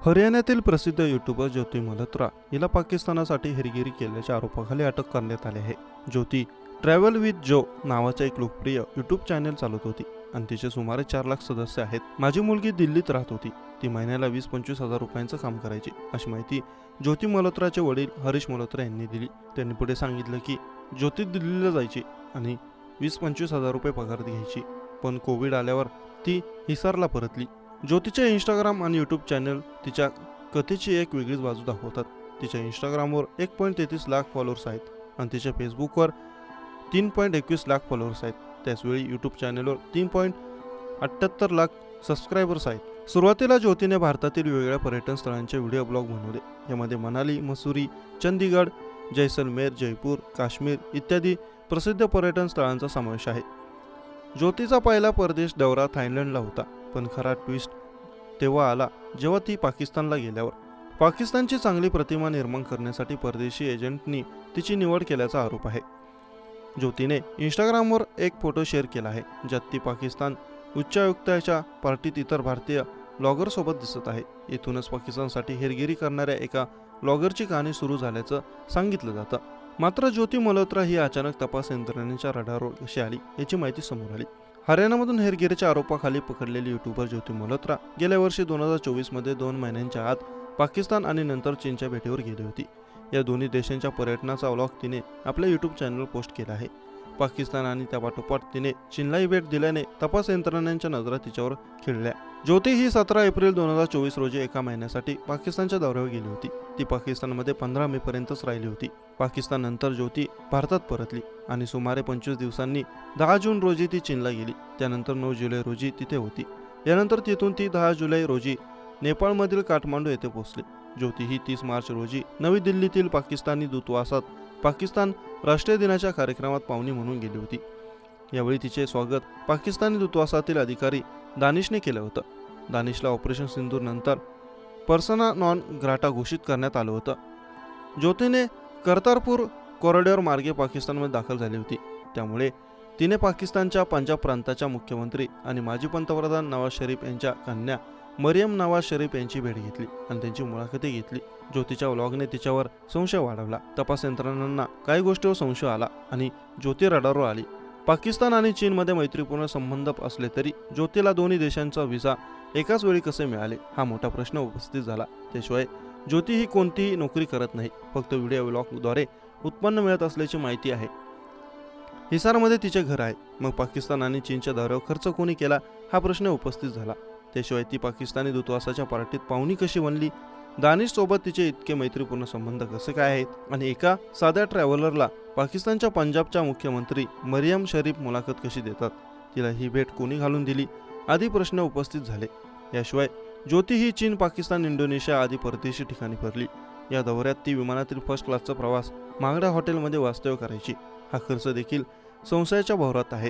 हरियाणातील प्रसिद्ध यूट्यूबर ज्योती मल्होत्रा हिला पाकिस्तानासाठी हेरगिरी केल्याच्या आरोपाखाली अटक करण्यात आली आहे. ज्योती ट्रॅव्हल विथ जो नावाचे एक लोकप्रिय यूट्यूब चॅनल चालवत होती आणि तिचे सुमारे 4 लाख सदस्य आहेत. माझी मुलगी दिल्लीत राहत होती. ती महिन्याला 20-25 हजार रुपयांचं काम करायची, अशी माहिती ज्योती मल्होत्राचे वडील हरीश मल्होत्रा यांनी दिली. त्यांनी पुढे सांगितलं की ज्योती दिल्लीला जायची आणि 20-25 हजार रुपये पगार घ्यायची, पण कोविड आल्यावर ती हिसारला परतली. ज्योतीचे इंस्टाग्राम आणि यूट्यूब चॅनल तिच्या कथेची एक वेगळीच बाजू दाखवतात. तिच्या इंस्टाग्रामवर 1.33 लाख फॉलोअर्स आहेत आणि तिच्या फेसबुकवर 3.21 लाख फॉलोअर्स आहेत. त्याचवेळी यूट्यूब चॅनलवर 3.78 लाख सबस्क्रायबर्स आहेत. सुरुवातीला ज्योतीने भारतातील वेगवेगळ्या पर्यटन स्थळांचे व्हिडिओ ब्लॉग बनवले. यामध्ये मनाली, मसुरी, चंदीगड, जैसलमेर, जयपूर, काश्मीर इत्यादी प्रसिद्ध पर्यटन स्थळांचा समावेश आहे. ज्योतीचा पहिला परदेश दौरा थायलंडला होता, पण खरा ट्विस्ट तेव्हा आला जेव्हा ती पाकिस्तानला गेल्यावर. पाकिस्तानची चांगली प्रतिमा निर्माण करण्यासाठी परदेशी एजंटनी तिची निवड केल्याचा आरोप आहे. ज्योतीने इंस्टाग्रामवर एक फोटो शेअर केला आहे, ज्यात ती पाकिस्तान उच्चायुक्ताच्या पार्टीत इतर भारतीय ब्लॉगरसोबत दिसत आहे. इथूनच पाकिस्तानसाठी हेरगिरी करणाऱ्या एका ब्लॉगरची कहाणी सुरू झाल्याचं सांगितलं जातं. मात्र ज्योती मल्होत्रा ही अचानक तपास यंत्रणेच्या रडारवर कशी आली याची माहिती समोर आली. हरियाणामधून हेरगिरीच्या आरोपाखाली पकडलेली यूट्यूबर ज्योती मल्होत्रा गेल्या वर्षी 2024 मध्ये 2 महिन्यांच्या आत पाकिस्तान आणि नंतर चीनच्या भेटीवर गेली होती. या दोन्ही देशांच्या पर्यटनाचा व्लॉग तिने आपल्या यूट्यूब चॅनलवर पोस्ट केला आहे. पाकिस्तान आणि त्यापाठोपाठ तिने चीनलाही भेट दिल्याने तपास यंत्रणांच्या नजरा तिच्यावर खिळल्या. ज्योती ही 17 एप्रिल 2024 रोजी एका महिन्यासाठी पाकिस्तानच्या दौऱ्यावर गेली होती. ती पाकिस्तानमध्ये 15 मे पर्यंतच राहिली होती. पाकिस्तान नंतर ज्योती भारतात परतली आणि सुमारे 25 दिवसांनी 10 जून रोजी ती चीनला गेली. त्यानंतर 9 जुलै रोजी तिथे होती. यानंतर तिथून ती 10 जुलै रोजी नेपाळमधील काठमांडू येथे पोहोचली. ज्योती ही 30 मार्च रोजी नवी दिल्लीतील पाकिस्तानी दूतावासात पाकिस्तान राष्ट्रीय दिनाच्या कार्यक्रमात पाहुणी म्हणून गेली होती. यावेळी तिचे स्वागत पाकिस्तानी दूतावासातील अधिकारी दानिशने केलं होतं. दानिशला ऑपरेशन सिंदूर नंतर पर्सना नॉन ग्राटा घोषित करण्यात आलं होतं. ज्योतीने कर्तारपूर कॉरिडॉर मार्गे पाकिस्तानमध्ये दाखल झाली होती. त्यामुळे तिने पाकिस्तानच्या पंजाब प्रांताच्या मुख्यमंत्री आणि माजी पंतप्रधान नवाज शरीफ यांच्या कन्या मरियम नवाज शरीफ यांची भेट घेतली आणि त्यांची मुलाखतही घेतली. ज्योतीच्या व्लॉगने तिच्यावर संशय वाढवला. तपास यंत्रणांना काही गोष्टीवर संशय आला आणि ज्योती रडारवर आली. पाकिस्तान आणि चीनमध्ये मैत्रीपूर्ण संबंध असले तरी ज्योतीला दोन्ही देशांचा व्हिसा एकाच वेळी कसे मिळाले हा मोठा प्रश्न उपस्थित झाला. त्याशिवाय ज्योती ही कोणतीही नोकरी करत नाही, फक्त व्हिडिओ व्लॉगद्वारे उत्पन्न मिळत असल्याची माहिती आहे. हिसारमध्ये तिचे घर आहे. मग पाकिस्तान आणि चीनच्या दौऱ्यावर खर्च कोणी केला हा प्रश्न उपस्थित झाला. त्याशिवाय ती पाकिस्तानी दूतावासाच्या पार्टीत पाहुणी कशी बनली, दानिश सोबत तिचे इतके मैत्रीपूर्ण संबंध कसे काय आहेत आणि एका साध्या ट्रॅव्हलरला पाकिस्तानच्या पंजाबच्या मुख्यमंत्री मरियम शरीफ मुलाखत कशी देतात, तिला ही भेट कोणी घालून दिली आदी प्रश्न उपस्थित झाले. याशिवाय ज्योती ही चीन, पाकिस्तान, इंडोनेशिया आदी परदेशी ठिकाणी फिरली. या दौऱ्यात ती विमानातील फर्स्ट क्लासचा प्रवास, महागड्या हॉटेलमध्ये वास्तव्य करायची. हा खर्च देखील संशयाच्या भोवऱ्यात आहे.